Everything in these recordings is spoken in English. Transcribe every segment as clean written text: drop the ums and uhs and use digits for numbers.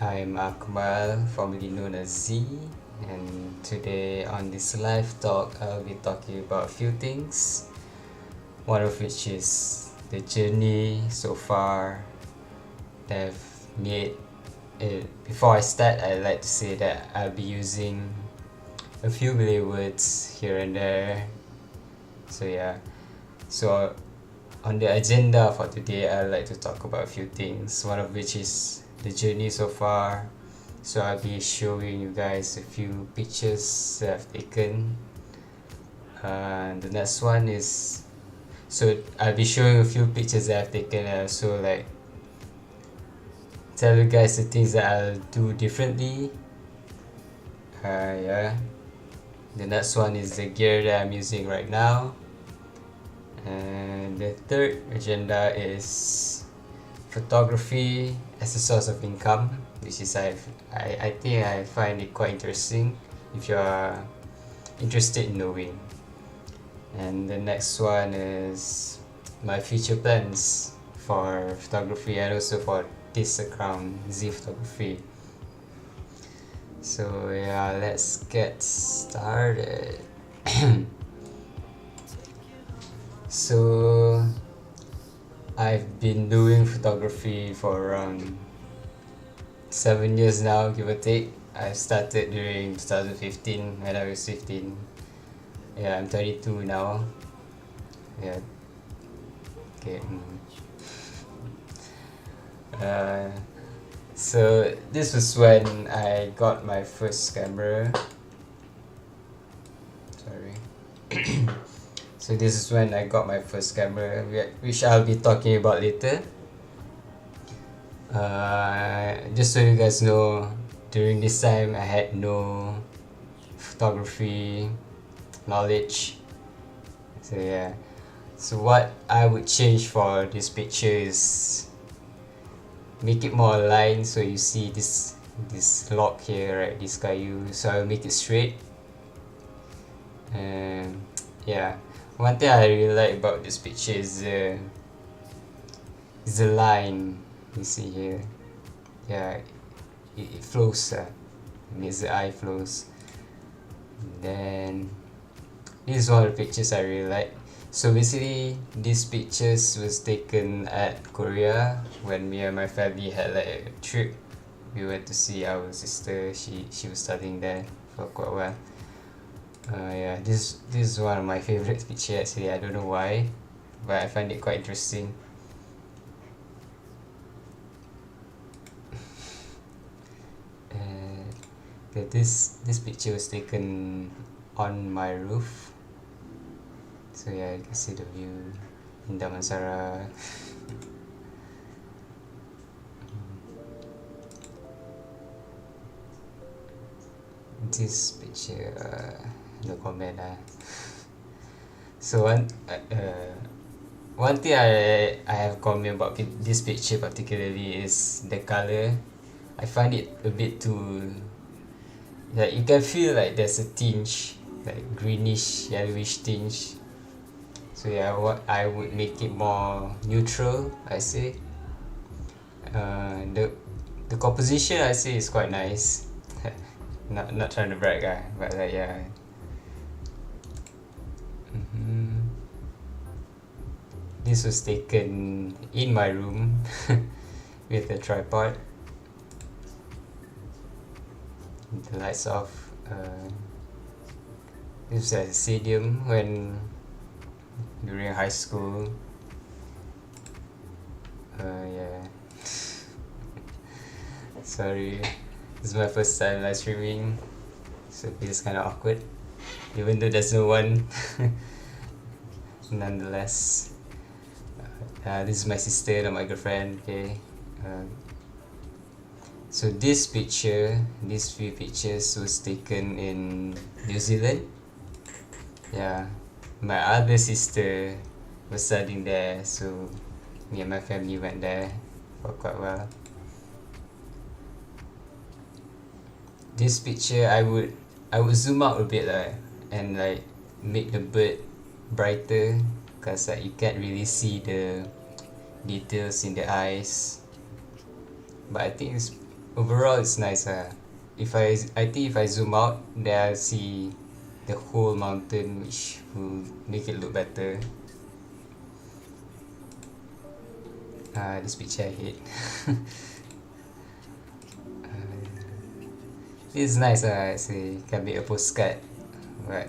I'm Akmal, formerly known as Z, and today on this live talk, I'll be talking about a few things. One of which is the journey so far that I've made. Before I start, I'd like to say that I'll be using a few Malay words here and there. So yeah, so on the agenda for today, I'd like to talk about a few things. One of which is the journey so far. So I'll be showing you guys a few pictures that I've taken. The next one is, so I'll be showing a few pictures that I've taken and also like tell you guys the things that I'll do differently. Yeah. The next one is the gear that I'm using right now. And the third agenda is photography as a source of income, which is I think I find it quite interesting if you are interested in knowing. And the next one is my future plans for photography and also for this account, Z Photography. So yeah, let's get started. So I've been doing photography for around 7 years now, give or take. I started during 2015 when I was 15. Yeah, I'm 32 now. Yeah. Okay. So this was when I got my first camera. Sorry. So this is when I got my first camera, which I'll be talking about later. Just so you guys know, during this time I had no photography knowledge. So yeah. So what I would change for this picture is make it more aligned, so you see this lock here, right, this kayu, so I'll make it straight. And yeah, one thing I really like about this picture is the line you see here. Yeah, it flows, makes the eye flows. Then this is one of the pictures I really like. So basically, these pictures was taken at Korea when me and my family had like a trip. We went to see our sister. She was studying there for quite a while. Yeah, this is one of my favorite pictures actually. I don't know why, but I find it quite interesting. This picture was taken on my roof. So yeah, you can see the view in Damansara. This picture, no comment. So one thing I have comment about this picture particularly is the color. I find it a bit too, like you can feel like there's a tinge, like greenish, yellowish tinge. So yeah, what I would make it more neutral, I say. The composition I say is quite nice. not trying to brag, but like yeah. This was taken in my room with a tripod. The lights off. This was at a stadium when during high school. Yeah. Sorry, this is my first time live streaming, so it feels kind of awkward, even though there's no one. Nonetheless, this is my sister, not my girlfriend. Okay. So this picture, these few pictures was taken in New Zealand. Yeah, my other sister was studying there, so me and my family went there for quite a while. This picture I would zoom out a bit and like make the bird brighter, because like you can't really see the details in the eyes, but I think overall it's nice. I think if I zoom out, then I'll see the whole mountain, which will make it look better. This picture I hate. This is nice. I say can be a postcard, but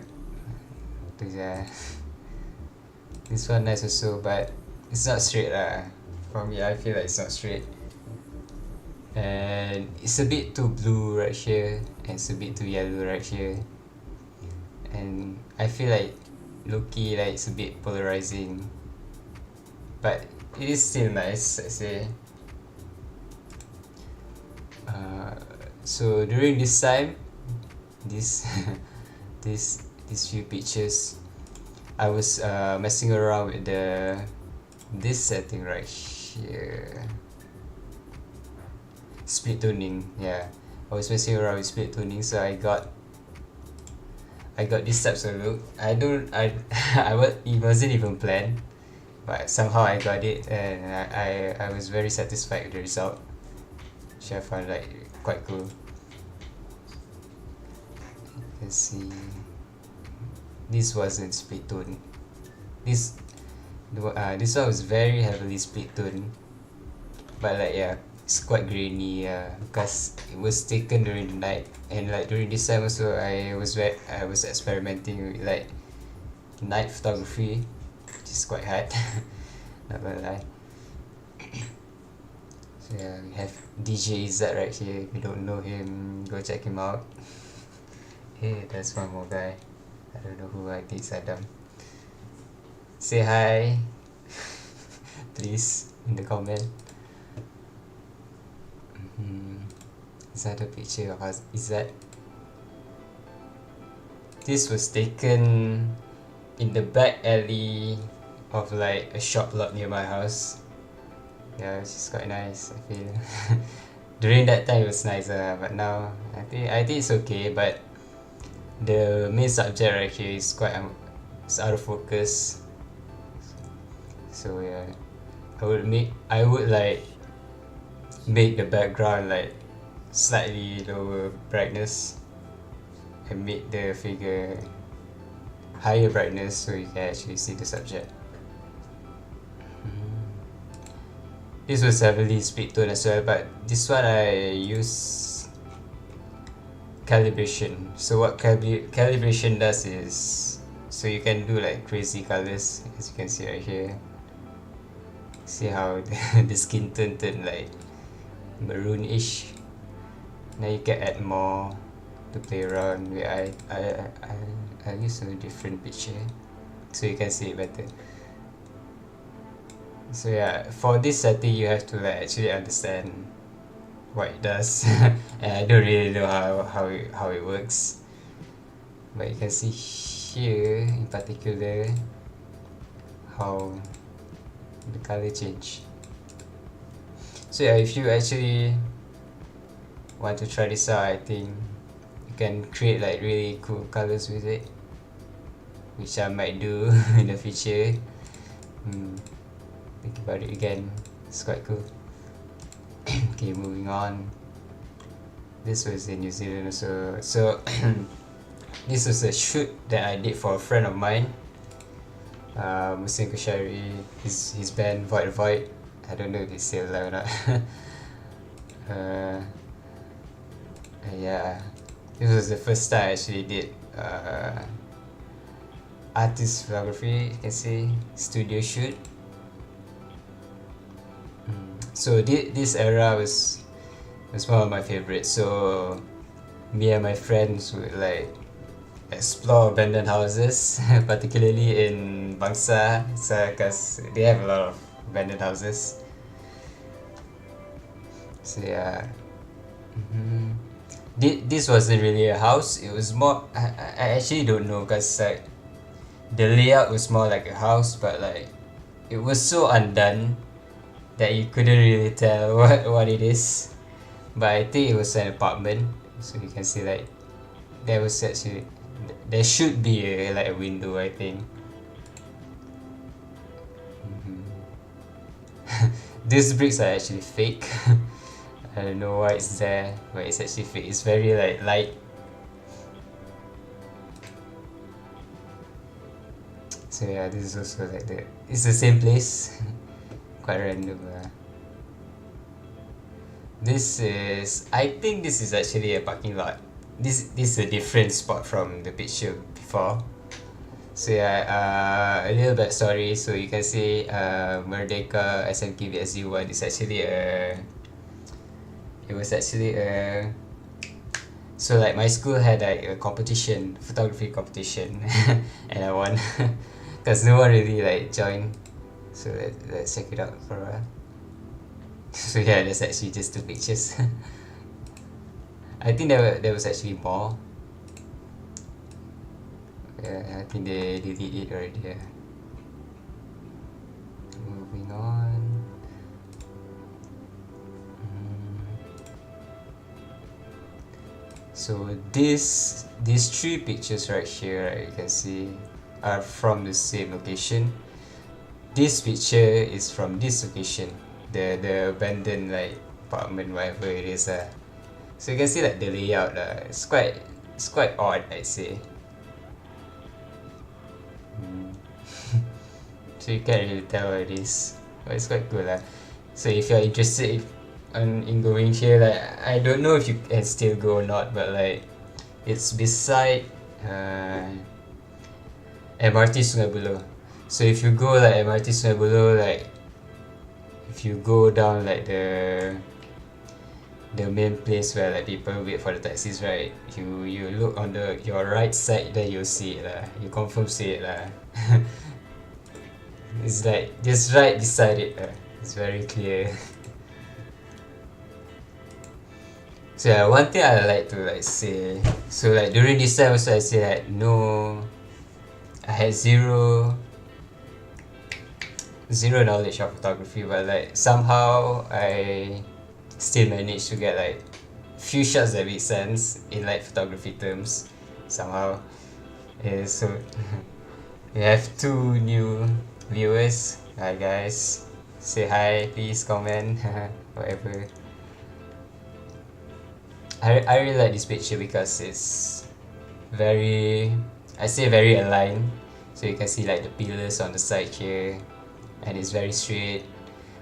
this one nice also, but it's not straight For me, I feel like it's not straight, and it's a bit too blue right here, and it's a bit too yellow right here, and I feel like Loki like it's a bit polarizing, but it is still nice, I say. So during this time, this these few pictures, I was messing around with this setting right here, split tuning. Yeah, I was messing around with split tuning, so I got this types of look. It wasn't even planned, but somehow I got it, and I was very satisfied with the result, which I found like quite cool. Let's see. This wasn't split tone. This one was very heavily split tone, but like yeah, it's quite grainy because it was taken during the night, and like during this time also I was experimenting with like night photography, which is quite hard. Not gonna lie. So yeah, we have DJ Izzat right here. If you don't know him, go check him out. Hey, there's one more guy. I don't know who. I think Saddam. Say hi, please, in the comment. Is that a picture of us? Is that? This was taken in the back alley of like a shop lot near my house. Yeah, which is quite nice, I feel. During that time it was nice, but now I think it's okay, but the main subject right here is quite it's out of focus. So yeah, I would like make the background like slightly lower brightness and make the figure higher brightness so you can actually see the subject. This was heavily split tone as well, but this one I use calibration. So what calibration does is, so you can do like crazy colors, as you can see right here. See how the skin tone turned like maroonish. Now you can add more to play around with. I use a different picture so you can see it better. So yeah, for this setting you have to like actually understand what it does. And I don't really know how it works, but you can see here in particular how the color change. So yeah, if you actually want to try this out, I think you can create like really cool colors with it, which I might do in the future. Think about it again, it's quite cool. Okay, moving on. This was in New Zealand also. So this was a shoot that I did for a friend of mine, Musin Kushari, his band Void Void. I don't know if it's still alive or not. Yeah, this was the first time I actually did artist photography. You can see studio shoot. So this era was one of my favorites. So me and my friends would like explore abandoned houses, particularly in Bangsa, because they have a lot of abandoned houses. So yeah, this wasn't really a house. It was more. I actually don't know, cause like the layout was more like a house, but like it was so undone that you couldn't really tell what it is. But I think it was an apartment, so you can see like there should be like a window, I think. These bricks are actually fake. I don't know why it's there, but it's actually fake. It's very like light. So yeah, this is also like it's the same place. Quite random. This is, I think this is actually a parking lot. This is a different spot from the picture before. So yeah, a little backstory. So you can see Merdeka SMK VSG1 is actually it was actually a, so like my school had like a competition, photography competition, and I won because no one really like joined. So let's check it out for a while. So yeah, that's actually just two pictures. I think there was actually more. Yeah, I think they did it already. Yeah. Moving on. So these three pictures right here, right, you can see, are from the same location. This picture is from this location, the abandoned like apartment, whatever it is. So you can see like the layout. It's quite odd, I'd say. So you can't really tell what it is, but it's quite cool. So if you're interested in going here, like I don't know if you can still go or not, but like it's beside MRT Sungai Buloh. So if you go like MRT Sungai Buloh, like if you go down like the main place where like people wait for the taxis, right? You look on your right side, then you'll see it lah. You confirm see it lah. It's like just right beside it. It's very clear. So yeah, one thing I like to like say. So like during this time also I say like no, I had zero knowledge of photography, but like somehow I still managed to get like few shots that make sense in like photography terms somehow. Yeah, so we have two new viewers. Hi guys, say hi, please comment. Whatever. I really like this picture because it's very, I say very aligned. So you can see like the pillars on the side here, and it's very straight.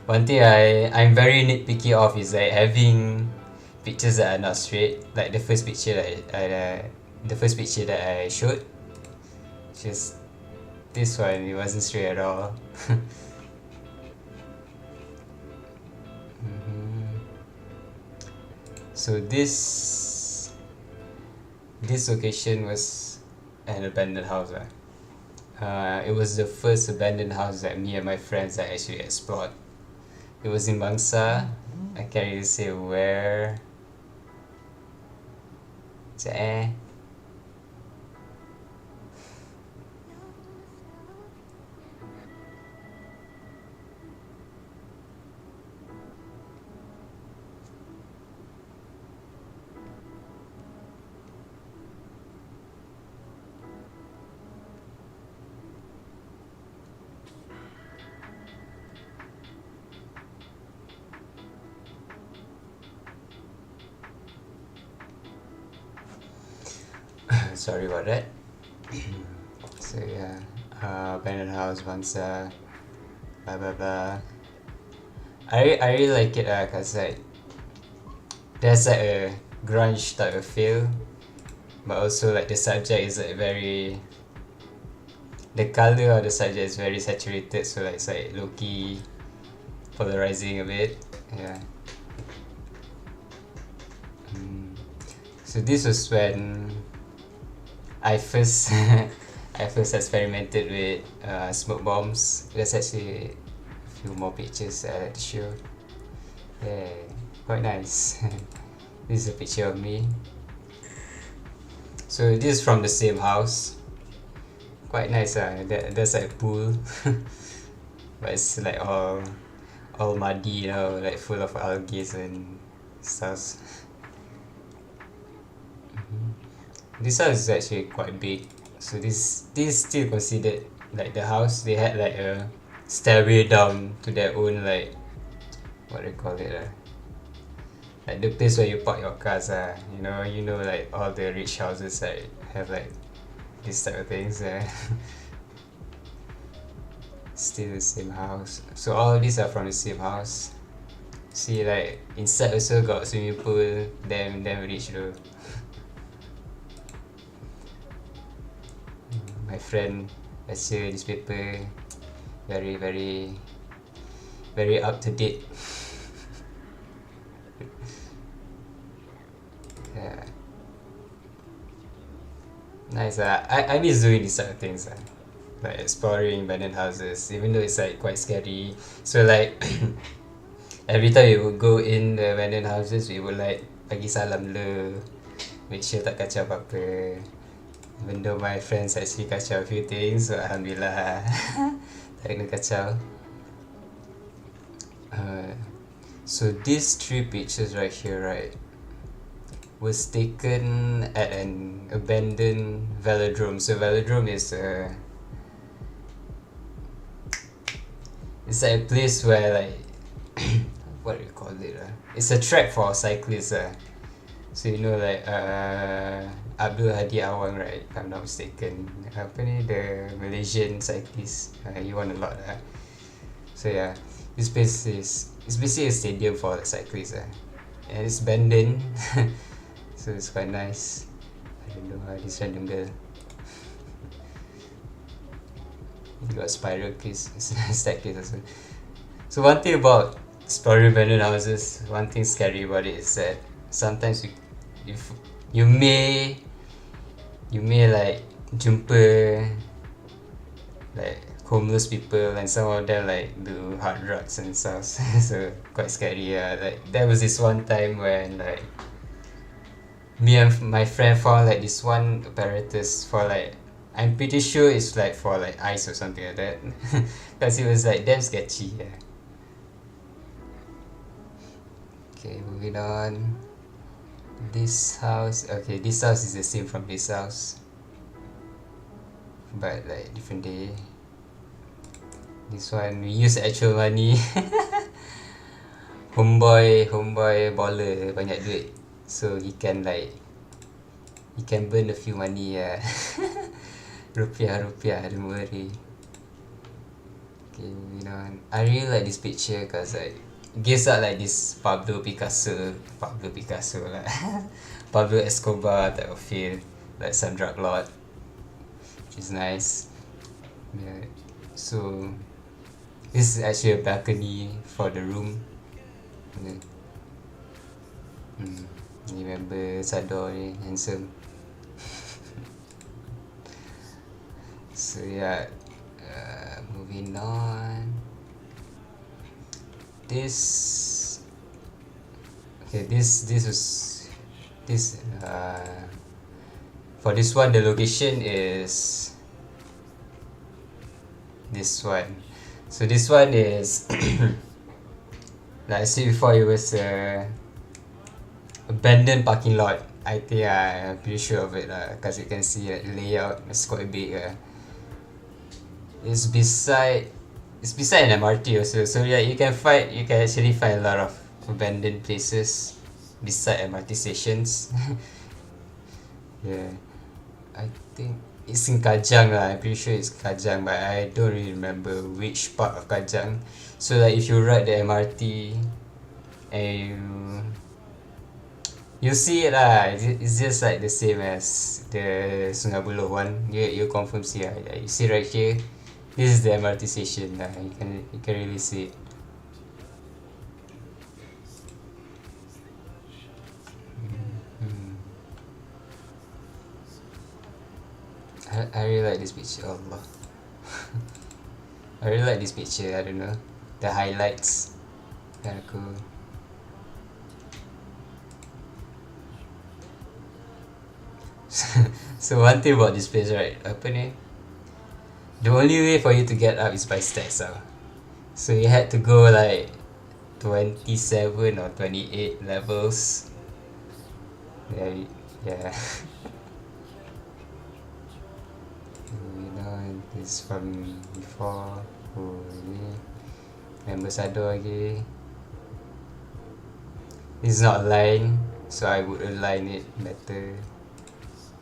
One thing I'm very nitpicky of is like having pictures that are not straight. Like the first picture that I showed, just this one, it wasn't straight at all. So this location was an abandoned house. It was the first abandoned house that me and my friends actually explored. It was in Bangsa. I can't really say where. Sorry about that. So yeah, abandoned house, Bangsa, blah blah blah. I really like it cause like there's like a grunge type of feel, but also like the subject is like very, the color of the subject is very saturated, so like it's like low-key polarizing a bit. Yeah. So this was when I first experimented with smoke bombs. There's actually a few more pictures I like to show. Yeah, quite nice. This is a picture of me. So this is from the same house. Quite nice. There's like a pool, but it's like all muddy, like full of algae and stuff. This house is actually quite big. So this still considered like the house. They had like a stairway down to their own like, what do you call it? Like the place where you park your cars, like all the rich houses like have like this type of things. Still the same house. So all of these are from the same house. See, like inside also got swimming pool. Damn rich though. My friend baca newspaper, very very very up to date. Yeah, nice. I miss doing these sort of things. Like exploring abandoned houses, even though it's like quite scary. So like every time we would go in the abandoned houses, we would like bagi salam dulu, make sure tak kacau apa-apa. Even though my friends actually kacau a few things, so alhamdulillah tak kena kacau. So these three pictures right here, right, was taken at an abandoned velodrome. So velodrome is it's like a place where like what do you call it? It's a track for cyclists. So like Abdul Hadi Awang, right? If I'm not mistaken. Apa ni, the Malaysian cyclist. He won a lot. So yeah, this place it's basically a stadium for the cyclists. And it's abandoned. So it's quite nice. I don't know how this random girl. You got spiral case, staircase also. So one thing about exploring abandoned houses, one thing scary about it is that sometimes you may like jumpa like homeless people, and some of them like do hard drugs and stuff. So quite scary. Like there was this one time when like me and my friend found like this one apparatus for like, I'm pretty sure it's like for like ice or something like that. Because it was like damn sketchy. Okay, moving on. This house, okay, this house is the same from this house, but like different day. This one we use actual money. homeboy baller banyak duit, so he can burn a few money. rupiah, don't worry. Okay, moving on. I really like this picture because like it gives out like this Pablo Picasso like Pablo Escobar type of feel, like some drug lord, which is nice. Yeah. So this is actually a balcony for the room. Ni member Sador ni handsome. So yeah, moving on. This for this one, the location is this one. So this one is like I said before, it was a abandoned parking lot. I think I'm pretty sure of it because you can see the layout is quite big. It's beside an MRT also, so yeah, you can actually find a lot of abandoned places beside MRT stations. Yeah, I think it's in Kajang lah. I'm pretty sure it's Kajang, but I don't really remember which part of Kajang. So like if you ride the MRT and you see it lah, it's just like the same as the Sungai Buloh one. You confirm see you see right here. This is the MRT station. You can really see it. I really like this picture. Allah. I really like this picture. I don't know, the highlights kind of cool. So one thing about this place, right? Apa ni? The only way for you to get up is by stairs. So you had to go like 27 or 28 levels. Yeah. This from before. Ni member Sador lagi. It's not aligned, so I would align it better.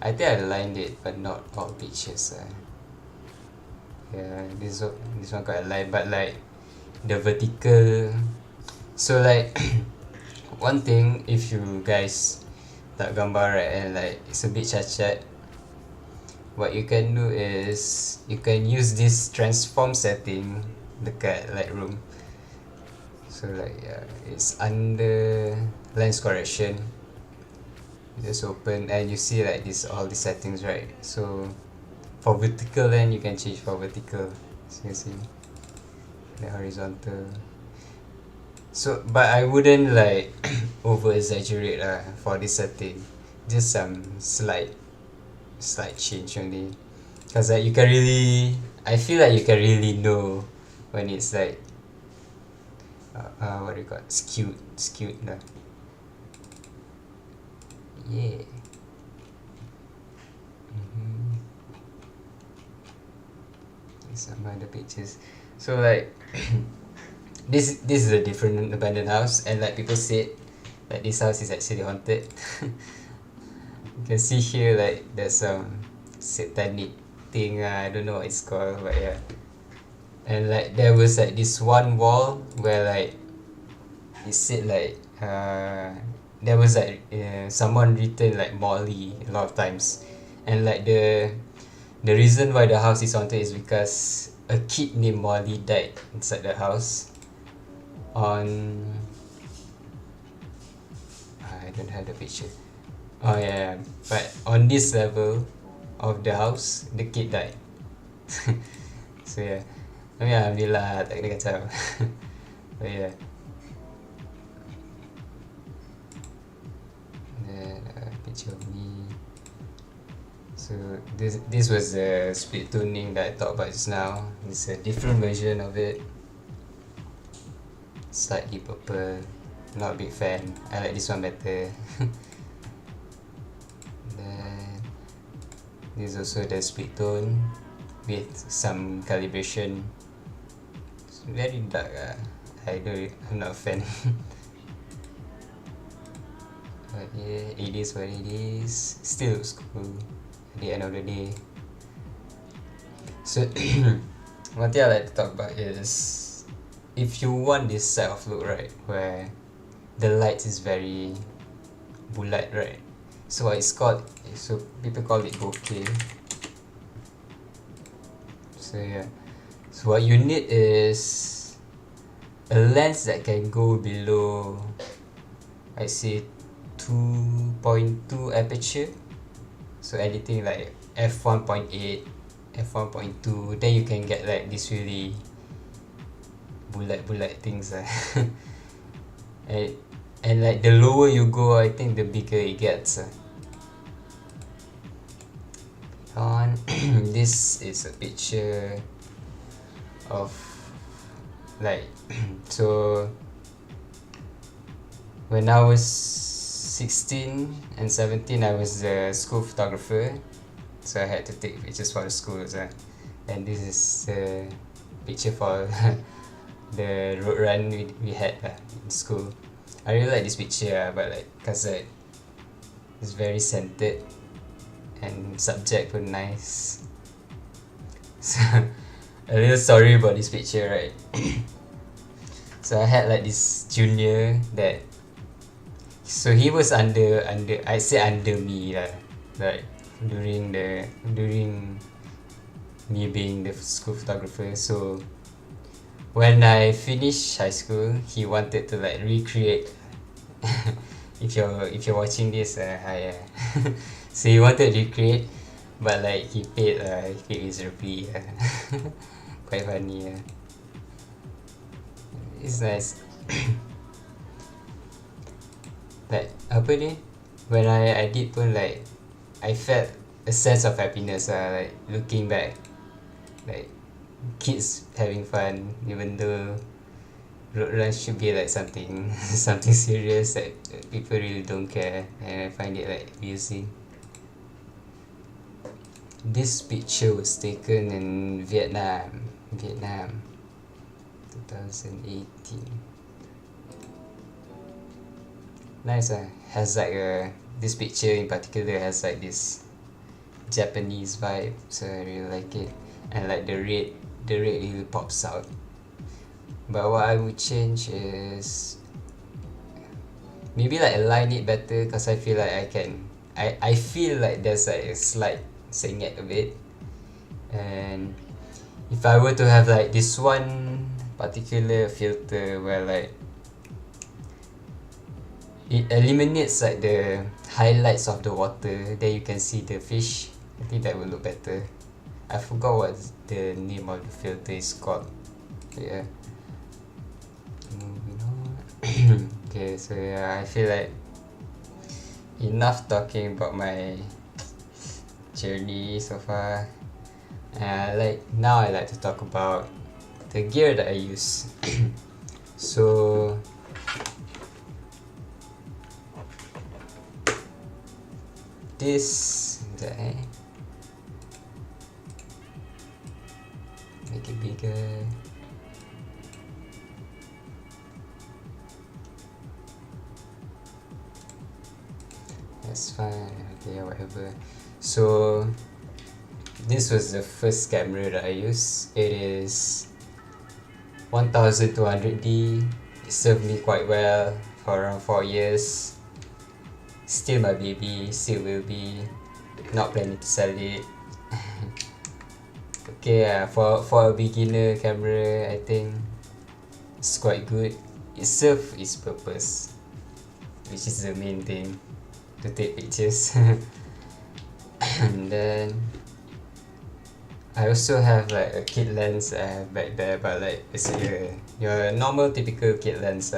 I think I aligned it, but not all pictures. Yeah, this one got aligned, but like the vertical. So like one thing, if you guys tak gambar right, and like it's a bit cacat, what you can do is you can use this transform setting dekat Lightroom. So like yeah, it's under lens correction. Just open and you see like this all the settings, right? So for vertical, then you can change for vertical. So you see the horizontal. So but I wouldn't like over exaggerate for this setting. Just some slight change only. Cause like you can really, I feel like you can really know when it's like what do you call it? Skewed lah. Yeah. Some other pictures. So like this is a different abandoned house, and like people said like this house is actually haunted. You can see here like there's some satanic thing, I don't know what it's called, but yeah. And like there was like this one wall where like it said like there was like someone written like Molly a lot of times, and like the reason why the house is haunted is because a kid named Molly died inside the house on I don't have the picture. Oh yeah, but on this level of the house, the kid died. So yeah, I mean alhamdulillah tak kena kacau. But yeah. Then picture of me. So this was the split tuning that I talked about just now. It's a different version of it. Slightly purple. Not a big fan. I like this one better. Then this is also the split tone with some calibration. It's very dark. I'm not a fan. But yeah, it is what it is. Still looks cool at the end of the day. So one thing I like to talk about is if you want this side of look, right, where the light is very bulat, right? So what it's called, so people call it bokeh. So yeah, so what you need is a lens that can go below, I say 2.2 aperture. So anything like f1.8, f1.2, then you can get like this really bulat things. And like the lower you go, I think the bigger it gets. On this is a picture of like so when I was 16 and 17, I was the school photographer, so I had to take pictures for the schools. And this is the picture for the road run we had in school. I really like this picture, but like cause it's very centered and subject were nice. So a little sorry about this picture, right? So I had like this junior that, so he was under I say under me lah, like during me being the school photographer. So when I finished high school, he wanted to like recreate. if you're watching this, hi. So he wanted to recreate, but like he paid miserably. Quite funny. It's nice. Like apa ni, when I did pun like I felt a sense of happiness like looking back, like kids having fun, even though road run should be like something something serious that people really don't care, and I find it like amusing. This picture was taken in Vietnam 2018. Nice. Has like this picture in particular has like this Japanese vibe, so I really like it. And like the red really pops out. But what I would change is maybe like align it better, because I feel like I feel like there's like a slight sengit a bit. And if I were to have like this one particular filter where like it eliminates like the highlights of the water, then you can see the fish, I think that will look better. I forgot what the name of the filter is called. Yeah. Moving on. Okay, so yeah, I feel like enough talking about my journey so far. Like now I like to talk about the gear that I use. So this make it bigger. That's fine. Okay, whatever. So this was the first camera that I used. It is 1200D. It served me quite well for around 4 years. Still my baby, still will be. Not planning to sell it. Okay, for a beginner camera, I think it's quite good. It serves its purpose, which is the main thing, to take pictures. And then I also have like a kit lens back there, but like it's your normal typical kit lens,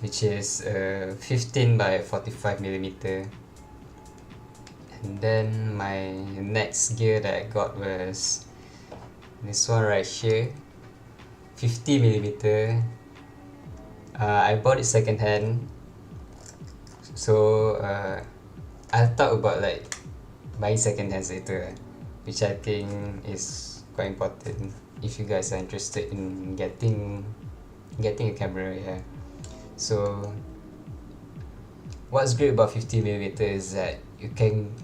which is 15 by 45 millimeter. And then my next gear that I got was this one right here, 50 millimeter. I bought it second hand, so I'll talk about like buying second hands later, which I think is quite important if you guys are interested in getting a camera. Yeah. So what's great about 50mm is that you can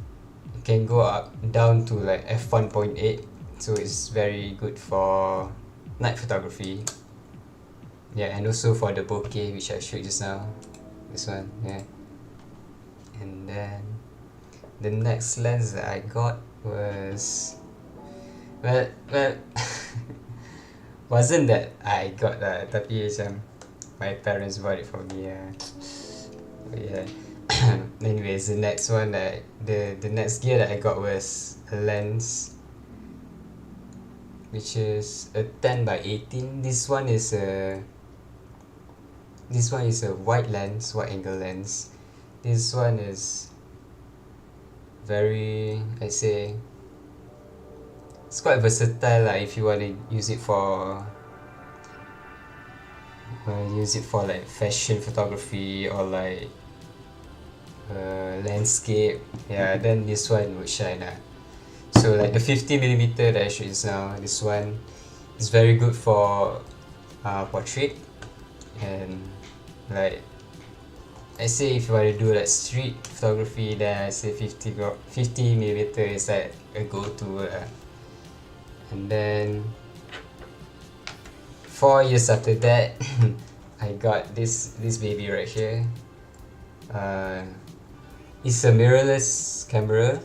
go up down to like f1.8, so it's very good for night photography. Yeah, and also for the bokeh, which I showed just now. This one, yeah. And then the next lens that I got was well wasn't that I got tapi macam my parents bought it for me. Yeah. Anyways, the next one the next gear that I got was a lens, which is a 10 by 18. This one is a wide lens, wide angle lens. This one is very, I'd say, it's quite versatile if you want to use it for like fashion photography or like landscape. Yeah, then this one would shine. So like the 50mm that I showed just now, this one is very good for portrait. And like I say, if you want to do like street photography, then I say 50mm is like a go-to. And then 4 years after that, I got this baby right here. It's a mirrorless camera.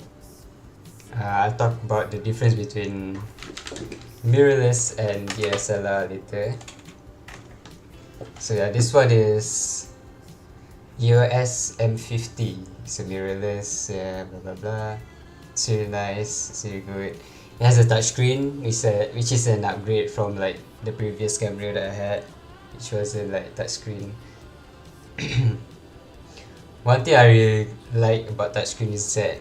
I'll talk about the difference between mirrorless and DSLR later. So yeah, this one is EOS M50. It's a mirrorless, blah blah blah. It's really nice, it's really good. It has a touchscreen, which is an upgrade from like the previous camera that I had, which wasn't like touchscreen. One thing I really like about touchscreen is that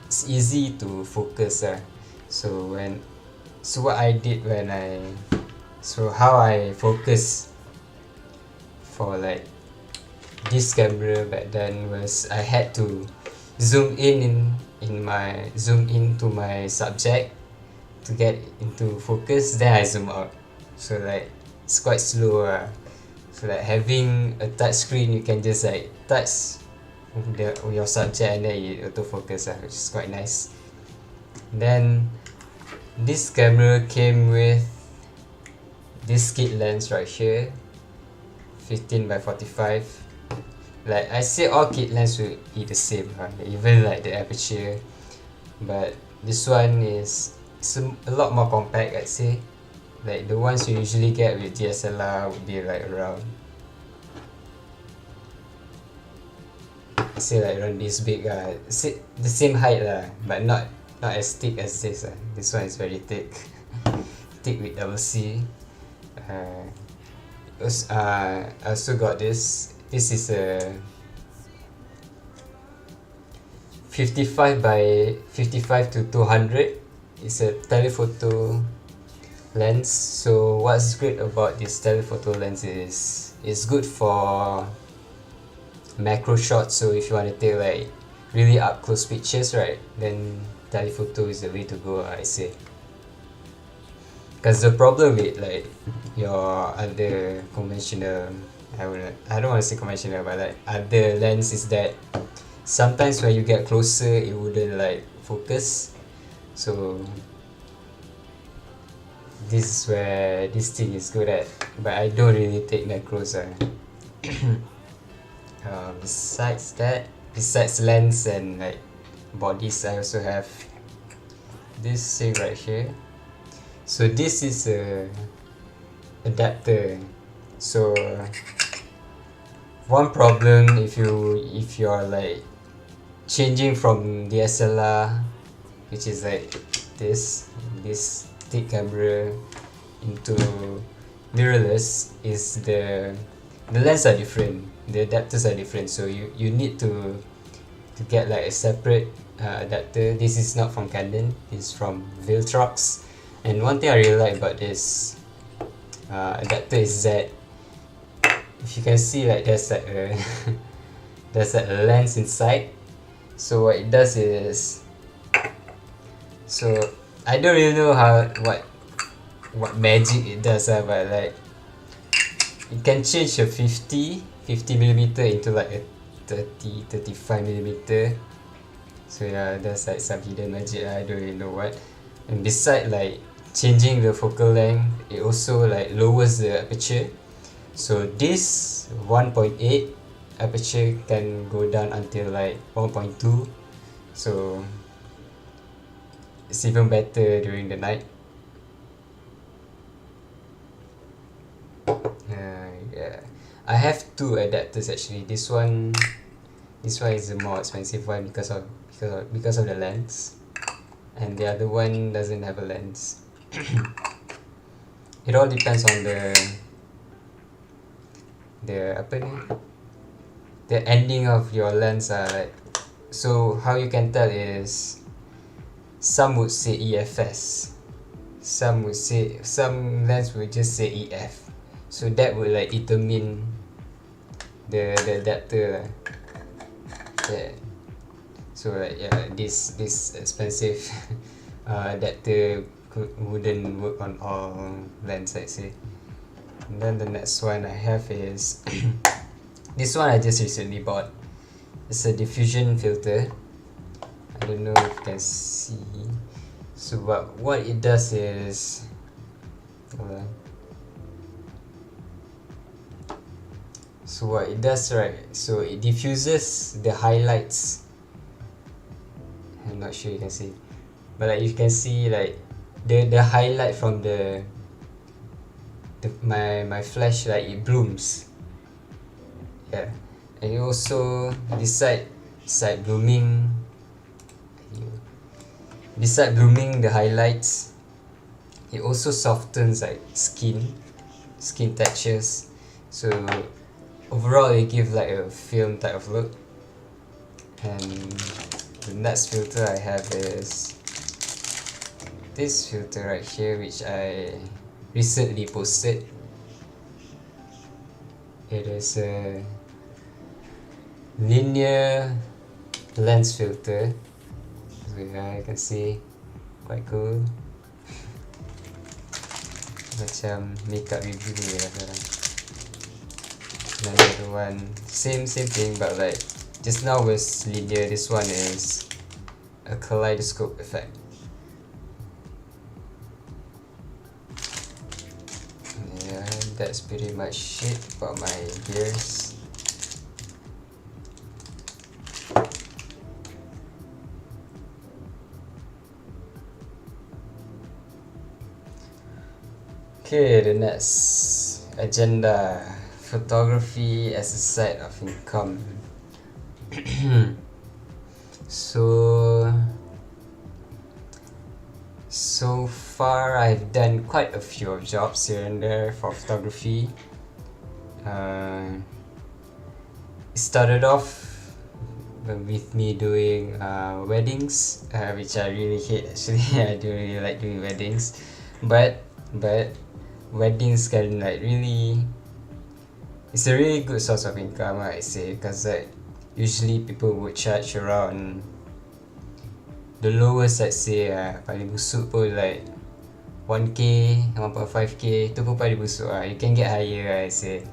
it's easy to focus. So what I did how I focus for like this camera back then was I had to zoom into my subject to get into focus, then I zoom out. So like it's quite slow. So like having a touch screen, you can just like touch your subject and then it autofocus, which is quite nice. Then this camera came with this kit lens right here, 15 by 45. Like I say, all kit lens will be the same, even like the aperture, but this one is a lot more compact, I'd say. Like the ones you usually get with DSLR would be like around, say like around this big, the same height but not as thick as this. This one is very thick, thick with double C. I also got this. This is a 55 by 55 to 200. It's a telephoto lens. So what's great about this telephoto lens is it's good for macro shots. So if you want to take like really up close pictures, right, then telephoto is the way to go, I say. Because the problem with like your other conventional, I don't want to say conventional, but like other lens is that sometimes when you get closer it wouldn't like focus. So this is where this thing is good at, but I don't really take macros. Besides that, besides lens and like bodies, I also have this thing right here. So this is a adapter. So one problem if you're like changing from DSLR, which is like this thick camera, into mirrorless, is the lens are different, the adapters are different. So you need to get like a separate adapter. This is not from Canon, it's from Viltrox. And one thing I really like about this adapter is that if you can see, like there's like a there's like a lens inside. So what it does is, so I don't really know what magic it does, but like it can change a 50 millimeter into like a 35 millimeter. So yeah, there's like some hidden magic, I don't really know what. And beside like changing the focal length, it also like lowers the aperture. So this 1.8 aperture can go down until like 1.2. So it's even better during the night. Yeah, I have two adapters actually. This one is the more expensive one because of the lens, and the other one doesn't have a lens. It all depends on the ending of your lens. Like, so how you can tell is, some would say EFS, some lens would just say EF. So that would like determine the adapter. Yeah. So like yeah, this expensive adapter wouldn't work on all lens, I'd say. And then the next one I have is this one I just recently bought. It's a diffusion filter. I don't know if you can see. So what it does is, so what it does, right, so it diffuses the highlights. I'm not sure you can see, but like you can see like the highlight from my flashlight, it blooms. Yeah. And also beside blooming the highlights, it also softens like skin textures. So overall it gives like a film type of look. And the next filter I have is this filter right here, which I recently posted. It is a linear lens filter. So yeah, you can see, quite cool. Macam makeup review ni lah sekarang. another one, same thing, but like just now was linear, this one is a kaleidoscope effect. Yeah, that's pretty much it for my gears. Okay, the next agenda, photography as a side of income. So far I've done quite a few jobs here and there for photography. It started off with me doing weddings, which I really hate actually. I don't really like doing weddings, but weddings can like really, it's a really good source of income, I say, because like usually people would charge around, the lowest I'd say paling busuk pun like 1k 1.5k tu pun paling busuk you can get higher, I say.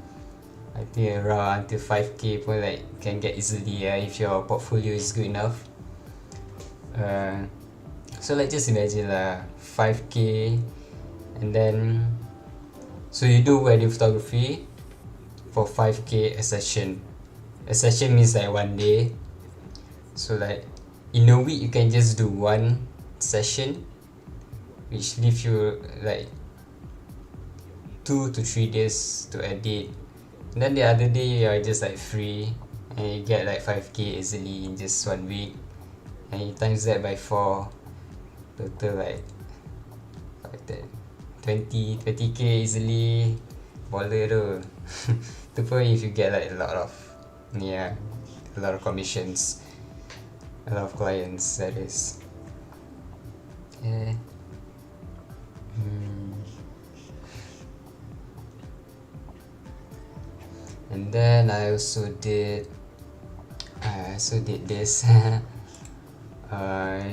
I think around until 5k pun like can get easily if your portfolio is good enough. So like just imagine lah, 5k, and then so you do wedding photography for 5k a session. A session means like one day, so like in a week you can just do one session, which leave you like 2 to 3 days to edit, and then the other day you're just like free and you get like 5k easily in just 1 week, and you times that by 4, total like 20k easily. Baller tu. Tu pun if you get like a lot of commissions, a lot of clients, that is. Yeah. And then I also did this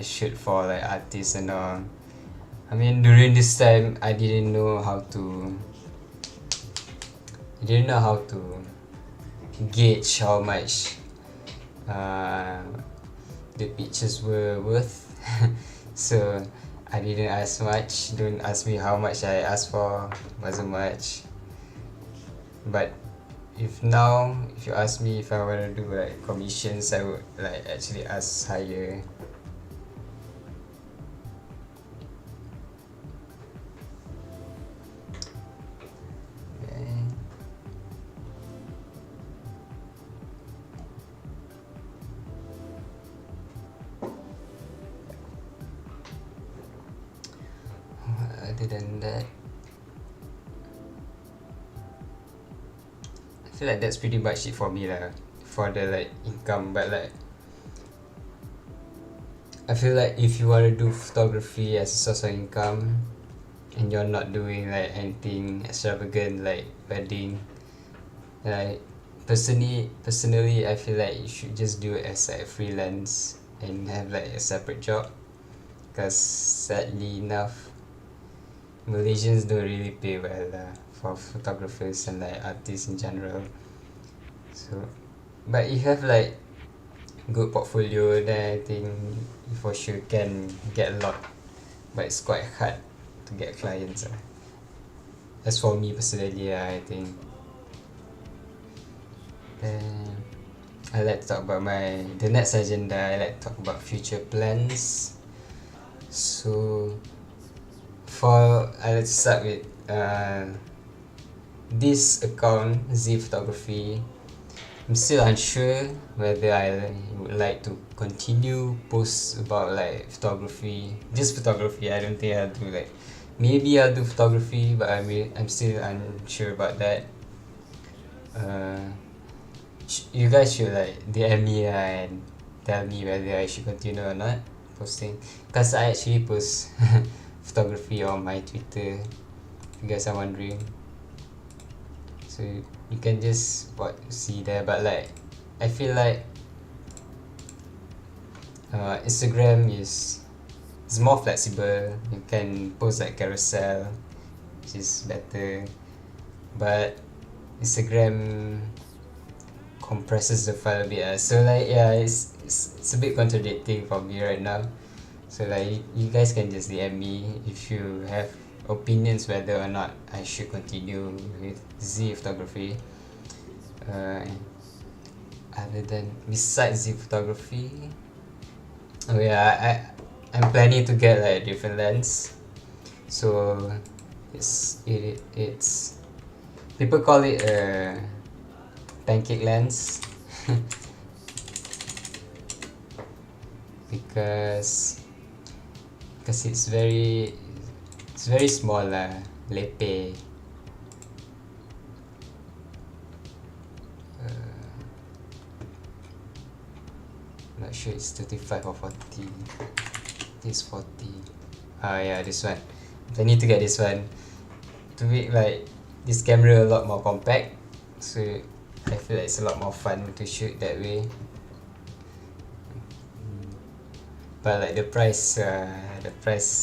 shoot for like artists and all. I mean, during this time I didn't know how to gauge how much the pictures were worth. So I didn't ask much. Don't ask me how much I asked for, wasn't much. But if you ask me if I want to do like commissions, I would like actually ask higher. Other than that, I feel like that's pretty much it for me lah, for the like income. But like I feel like if you want to do photography as a source of income and you're not doing like anything extravagant like wedding, like personally I feel like you should just do it as like freelance and have like a separate job, because sadly enough Malaysians don't really pay well for photographers and like artists in general. So but if you have like good portfolio, then I think you for sure can get a lot, but it's quite hard to get clients. As for me personally, I think. Then I like to talk about the next agenda. I like to talk about future plans. So let's start with this account, Z Photography. I'm still unsure whether I would like to continue post about like photography. Just photography. I don't think I'll do like, maybe I'll do photography, but I'm still unsure about that. You guys should like DM me and tell me whether I should continue or not posting, because I actually post photography on my Twitter, if you guys are wondering. So you can just see there, but like I feel like Instagram is more flexible. You can post like carousel, which is better, but Instagram compresses the file a bit. So like yeah, it's a bit contradicting for me right now. So like you guys can just DM me if you have opinions whether or not I should continue with Z photography. Other than besides Z photography, oh yeah, I'm planning to get like a different lens. So it's people call it a pancake lens because it's very small lah, lepe. Not sure it's 35 or 40. This 40. Yeah, this one. I need to get this one to make like this camera a lot more compact, so I feel like it's a lot more fun to shoot that way. But like the price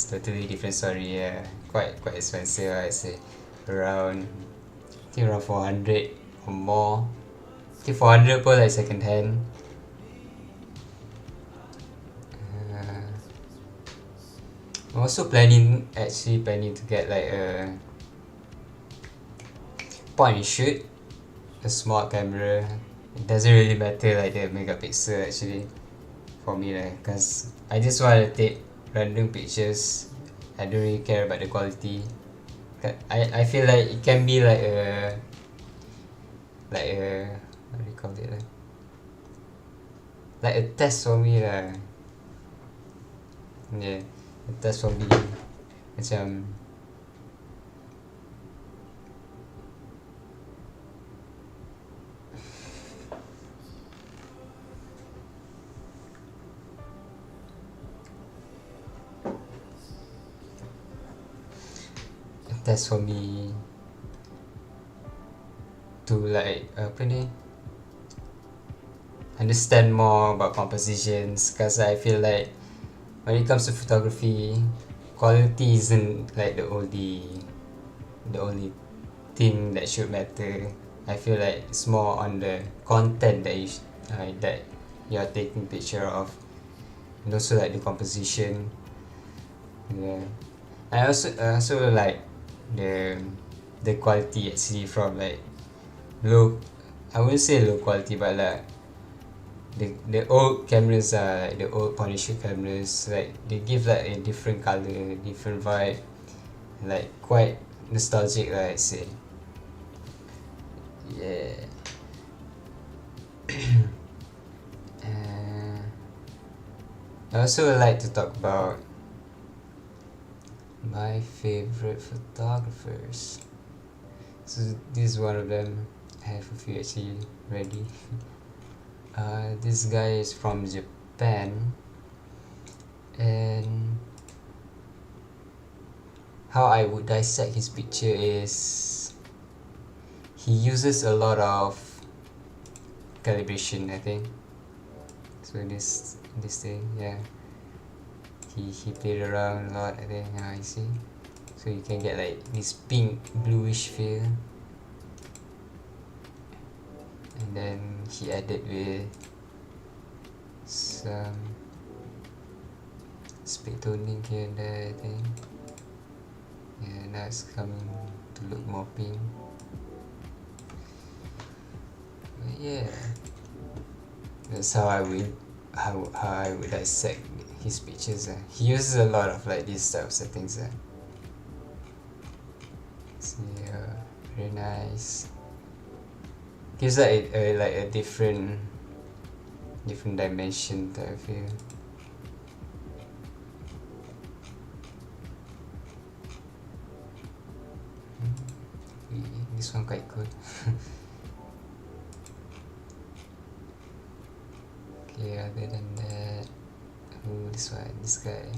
totally different story. Quite expensive, I'd say. Around, I think around 400 or more. I think 400 per like second hand. I'm also planning to get like a point and shoot, a small camera. It doesn't really matter like the megapixel actually for me lah, cause I just want to take random pictures. I don't really care about the quality. I feel like it can be like a what do you call it like a test for me lah. Yeah, a test for me. Macam test for me to like understand more about compositions, cause I feel like when it comes to photography, quality isn't like the only thing that should matter. I feel like it's more on the content that you are taking picture of, and also like the composition. Yeah, I also like the quality actually from like I wouldn't say low quality, but like the old cameras are like the old point and shoot cameras, like they give like a different color, different vibe, like quite nostalgic lah, I'd say. Yeah. I also would like to talk about my favorite photographers. So this is one of them. I have a few actually ready. This guy is from Japan, and how I would dissect his picture is he uses a lot of calibration, I think. So this thing, yeah, he played around a lot, I think. You see, so you can get like this pink bluish feel, and then he added with some speed toning here and there, I think. Yeah, now it's coming to look more pink. But yeah, that's how I would dissect his pictures. He uses a lot of like these type of settings. See, very nice. Gives like a different dimension that I feel. This one quite good. Okay, other than that, this guy.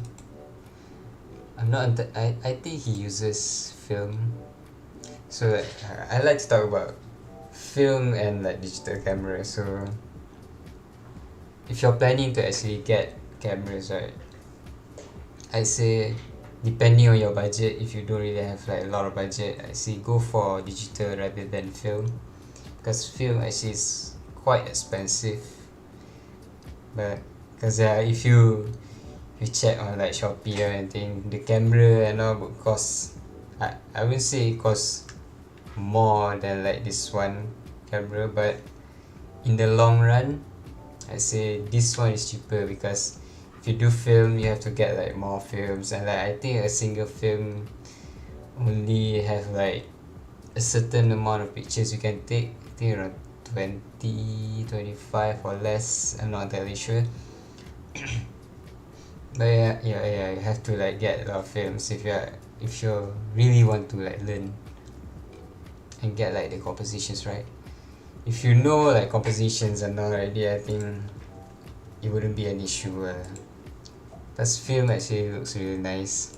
I think he uses film. So like, I like to talk about film and like digital camera. So if you're planning to actually get cameras, right, I say depending on your budget, if you don't really have like a lot of budget, I say go for digital rather than film, because film actually is quite expensive, but because if you check on like Shopee or anything, the camera and all would cost, I wouldn't say it costs more than like this one camera, but in the long run I say this one is cheaper, because if you do film you have to get like more films, and like I think a single film only have like a certain amount of pictures you can take. I think around 20, 25 or less, I'm not entirely sure. But yeah, you have to like get a lot of films if you really want to like learn and get like the compositions right. If you know like compositions and all already, I think it wouldn't be an issue. Plus film actually looks really nice.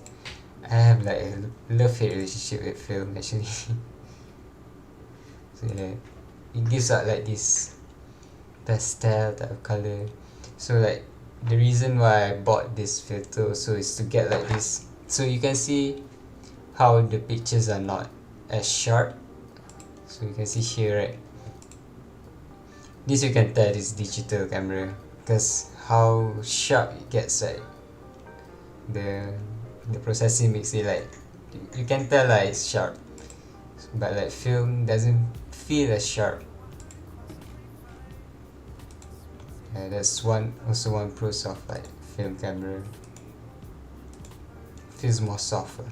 I have like a love-hate relationship with film actually. So yeah, it gives out like this pastel type of color. So like the reason why I bought this filter also is to get like this, so you can see how the pictures are not as sharp. So you can see here, right? This you can tell is digital camera, because how sharp it gets, like the processing makes it like you can tell like it's sharp, but like film doesn't feel as sharp. That's also one pros of like film camera. Feels more softer.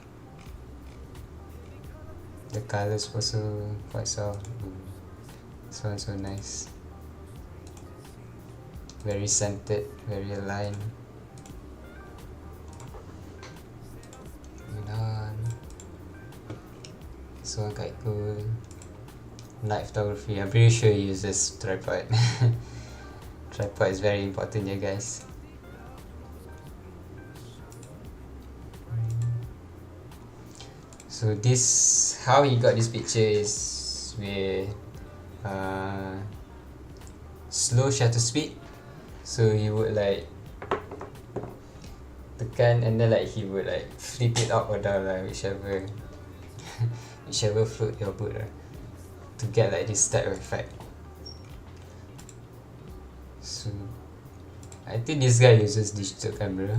The colors also quite soft. This one's so nice. Very scented, very aligned. This one quite cool. Night photography. I'm pretty sure he uses tripod. Tripod is very important here, guys. So this, how he got this picture is with slow shutter speed. So he would like tekan, and then like he would like flip it up or down, like whichever float your boat, to get like this type of effect. So I think this guy uses digital camera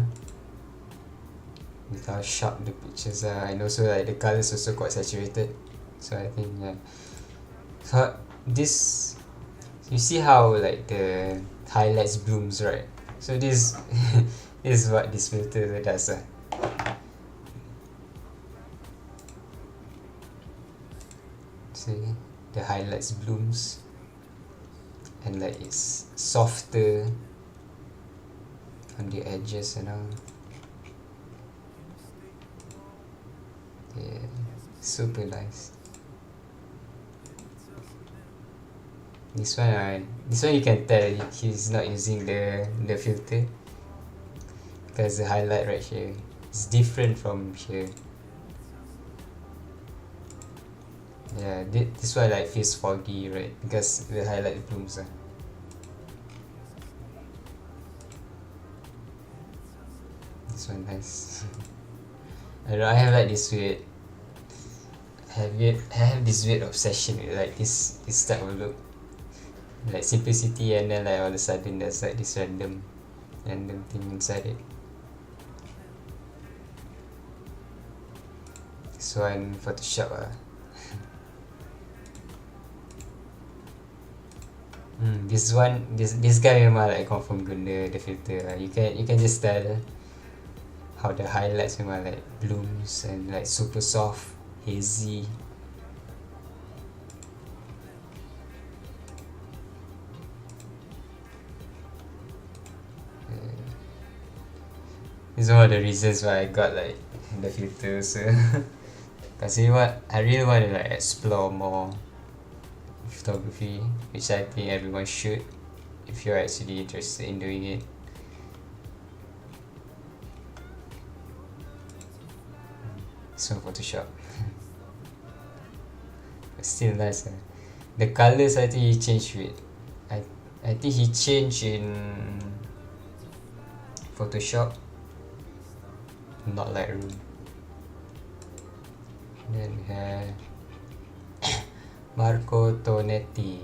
with how sharp the pictures are, and also like the colors also quite saturated. So I think yeah. So this, you see how like the highlights blooms, right? So this this is what this filter does. See, the highlights blooms, and like it's softer on the edges and all. Yeah, super nice. This one you can tell he's not using the filter, because the highlight right here is different from here. Yeah, this one like feels foggy, right? Because the highlight blooms. This one nice. I don't know, I have like this weird, I have this weird obsession with like this type of look, like simplicity, and then like all of a sudden there's like this random thing inside it. This one Photoshop. This guy memang like confirm guna the filter. You can just tell how the highlights memang like blooms and like super soft, hazy. This is one of the reasons why I got like the filter. So cause I really want to like explore more photography, which I think everyone should if you're actually interested in doing it. So Photoshop. But still nice. The colors I think he changed with, I think he changed in Photoshop, not Lightroom. Then we have Marco Tonetti.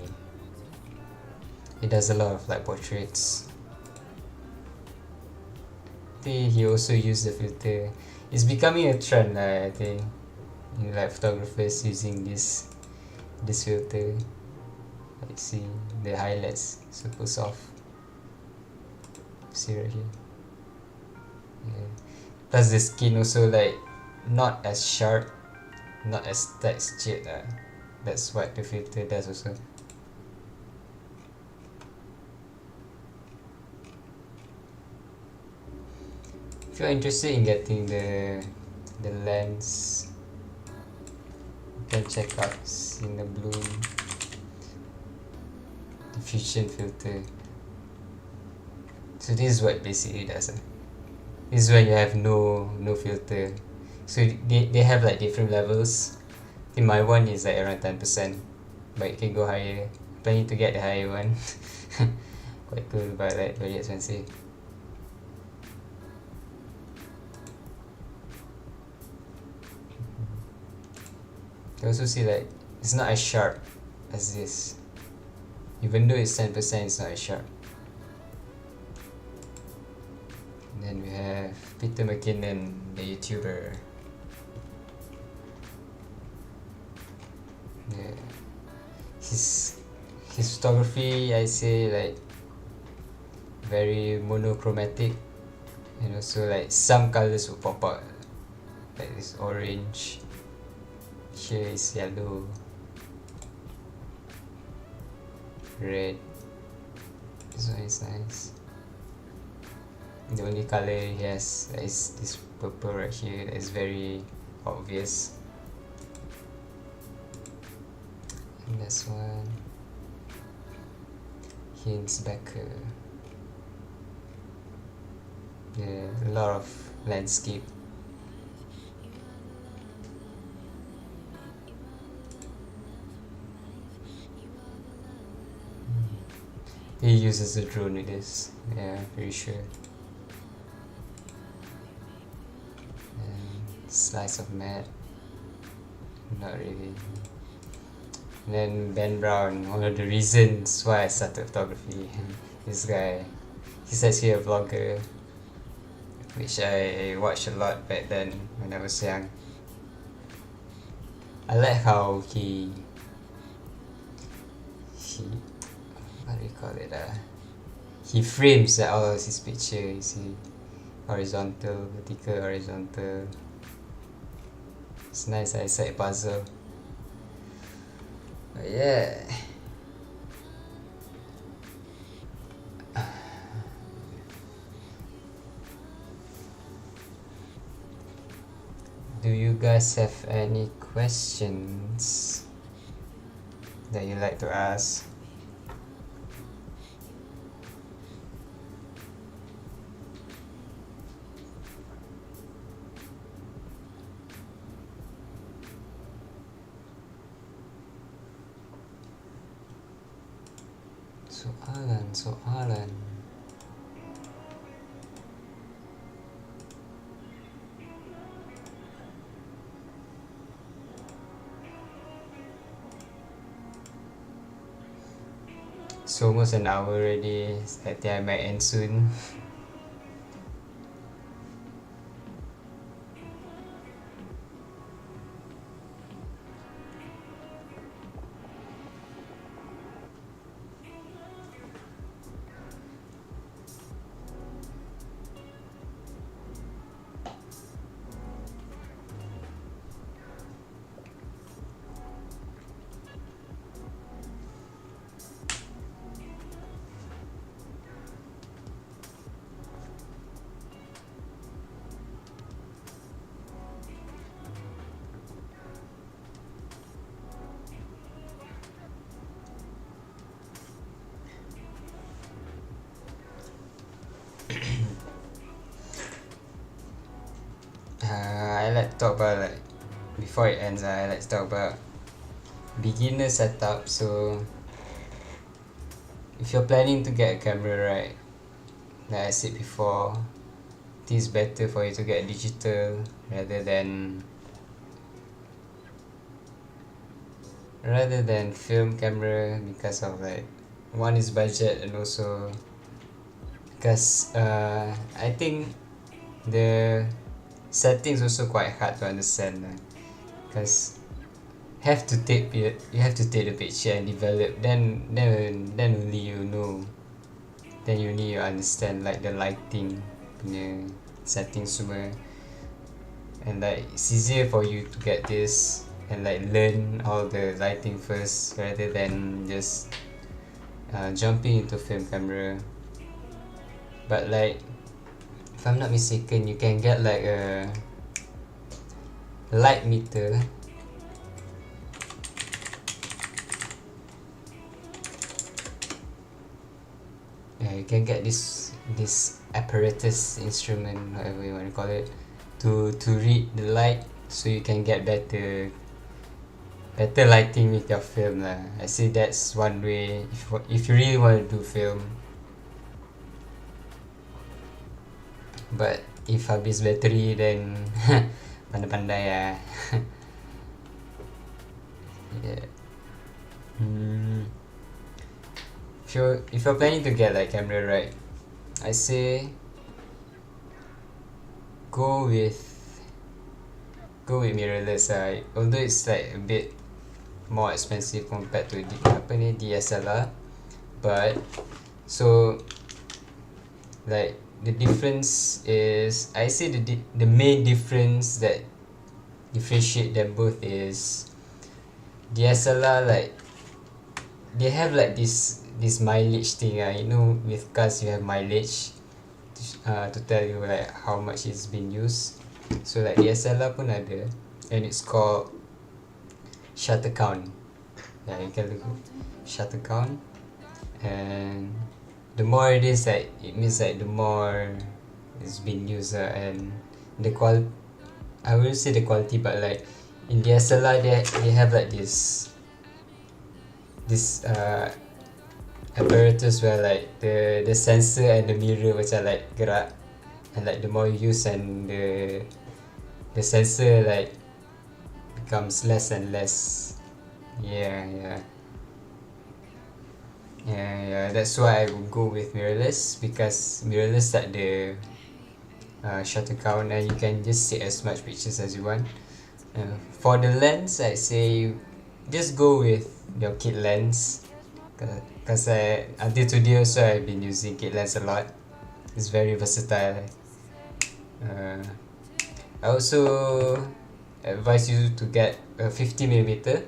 he does a lot of like portraits. I think he also used the filter. It's becoming a trend, I think, in like photographers using this filter. Let's see the highlights super soft. See right here. Yeah. Plus the skin also like not as sharp, not as textured. That's what the filter does also. If you're interested in getting the lens, you can check out Cinebloom diffusion filter. So this is what basically does. This is when you have no filter. So they have like different levels. I think my one is like around 10%, but you can go higher. Planning to get the higher one. Quite cool, but like very expensive. You also see like it's not as sharp as this. Even though it's 10%, it's not as sharp. And then we have Peter McKinnon, the YouTuber. Yeah. His photography, I say, like very monochromatic, and also like some colors will pop out, like this orange. Here is yellow, red. This one is nice. The only color he has is this purple right here that is very obvious. And this one, Hinsbecker. Yeah, a lot of landscape. He uses a drone with this. Yeah, pretty sure. And slice of matte. Not really. And then Ben Brown, one of the reasons why I started photography. This guy, he's actually a vlogger, which I watched a lot back then when I was young. I like how he what do you call it? He frames all of his picture. You see, horizontal, vertical, horizontal. It's nice eyesight puzzle. But yeah. Do you guys have any questions that you like to ask? Soalan. It's almost an hour already. I think I might end soon. I like to talk about like before it ends. I like to talk about beginner setup. So if you're planning to get a camera, right, like I said before, it is better for you to get digital rather than film camera, because of like one is budget, and also because I think the settings also quite hard to understand, because you have to take the picture and develop, then only you understand like the lighting punya settings semua, and like it's easier for you to get this and like learn all the lighting first rather than just jumping into film camera. But like if I'm not mistaken, you can get like a light meter. Yeah, you can get this apparatus, instrument, whatever you want to call it, to read the light, so you can get better lighting with your film lah. I say that's one way if you really want to do film. But if habis battery, then pandai-pandai lah. Yeah. If you're planning to get like camera, right, I say go with mirrorless. Although it's like a bit more expensive compared to DSLR, but so like the difference is, I say the main difference that differentiate them both is DSLR, like they have like this mileage thing, with cars you have mileage to tell you like how much it's been used. So like DSLR pun ada, and it's called shutter count. Yeah, you can look shutter count, and the more it is, like it means like the more it's been used, and the quality, I wouldn't say the quality, but like in DSLR they have like this apparatus where like the sensor and the mirror macam like gerak, and like the more you use, and the sensor like becomes less and less. Yeah, that's why I would go with mirrorless, because mirrorless like the shutter count, and you can just take as much pictures as you want. For the lens, I'd say just go with your kit lens, because until today also I've been using kit lens a lot. It's very versatile. I also advise you to get a 50mm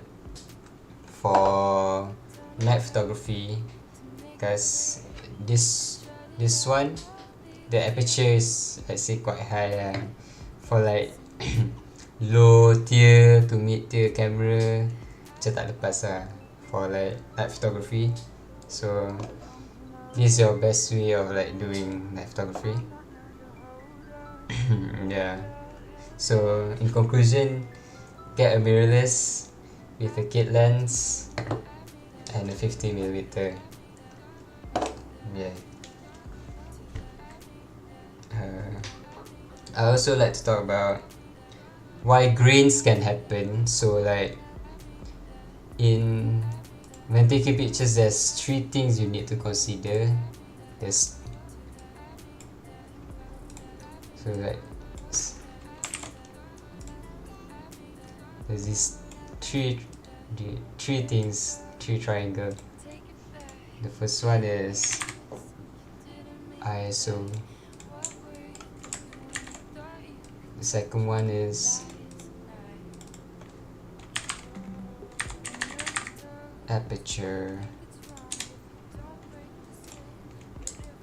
for night photography, because this one, the aperture is, I say, quite high for like low tier to mid tier camera, macam tak lepas for like night photography. So this is your best way of like doing night photography. Yeah, so in conclusion, get a mirrorless with a kit lens and a 50mm. Yeah. I also like to talk about why grains can happen. So like when taking pictures, there's 3 things you need to consider. There's these three things, 3 triangle. The first one is ISO. The second one is aperture.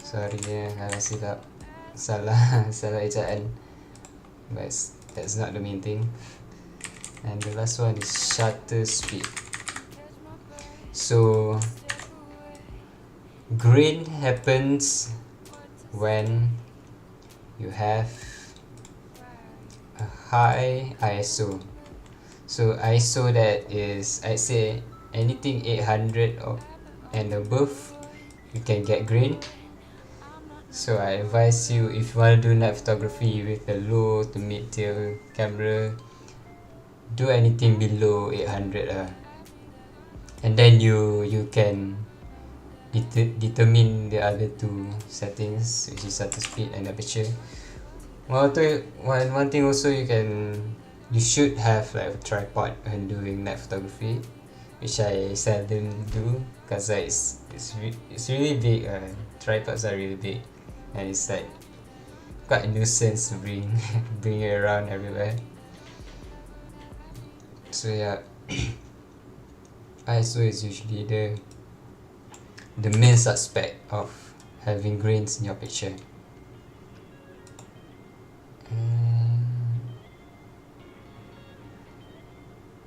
Sorry kalau silap, salah ejaan, but that's not the main thing. And the last one is shutter speed. So grain happens when you have a high ISO. So ISO, that is, I'd say anything 800 and above, you can get grain. So I advise you, if you want to do night photography with a low to mid tier camera, do anything below 800 and then you can determine the other two settings, which is shutter speed and aperture. One thing also, you should have like a tripod when doing night photography, which I seldom do because it's really big. Tripods are really big, and it's like quite a nuisance to bring it around everywhere. So yeah, ISO is usually the main suspect of having grains in your picture.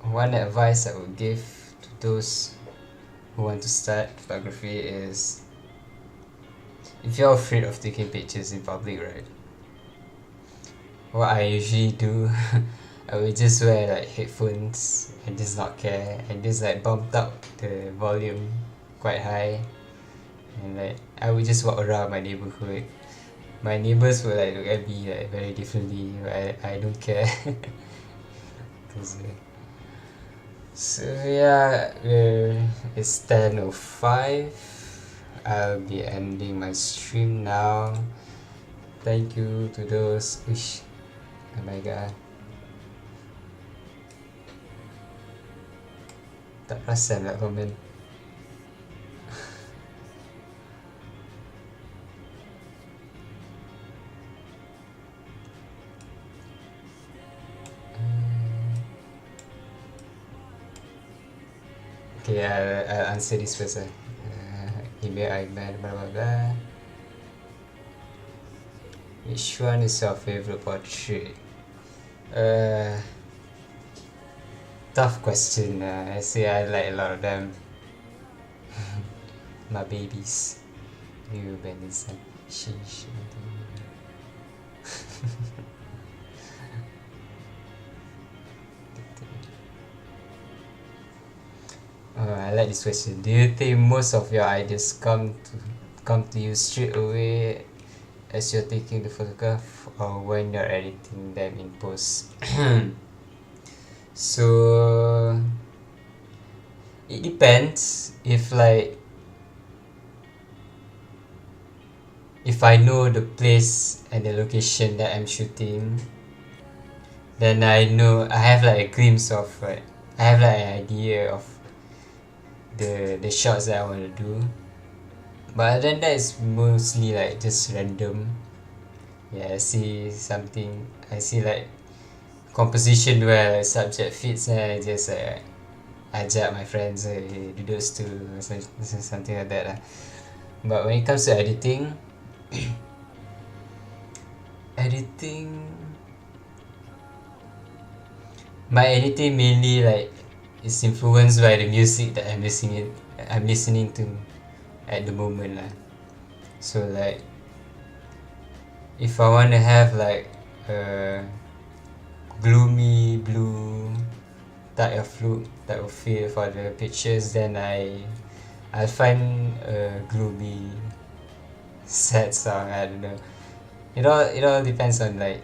One advice I would give to those who want to start photography is, if you're afraid of taking pictures in public, right? What I usually do, I would just wear like headphones and just not care and just like bump up the volume quite high, and like I would just walk around my neighborhood. My neighbors would like look at me like very differently, but I don't care. So yeah, it's 10:05. I'll be ending my stream now. Thank you to those. Oh my god. Tak perasan nak komen. Okay, I'll answer this first. Email Aiman, blah blah blah. Which one is your favorite portrait? Tough question. I say I like a lot of them. My babies. You Benison. Sheesh. I like this question. Do you think most of your ideas come to you straight away as you're taking the photograph, or when you're editing them in post? So it depends. If I know the place and the location that I'm shooting, then I have like a glimpse of I have like an idea of the shots that I want to do. But then that is mostly like just random. Yeah, I see like composition where subject fits, and I just ajak my friends do those two, something like that lah. But when it comes to editing, my editing mainly like is influenced by the music that I'm listening to at the moment lah. So like, if I want to have like a gloomy blue type of look, type of feel for the pictures, then I'll find a gloomy sad song. I don't know. It all depends on like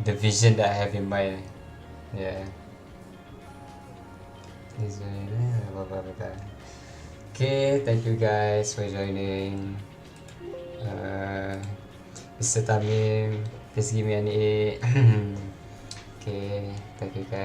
the vision that I have in mind. Yeah. Okay, thank you guys for joining. Mr. Tamim, please give me an A. Okay, thank you guys.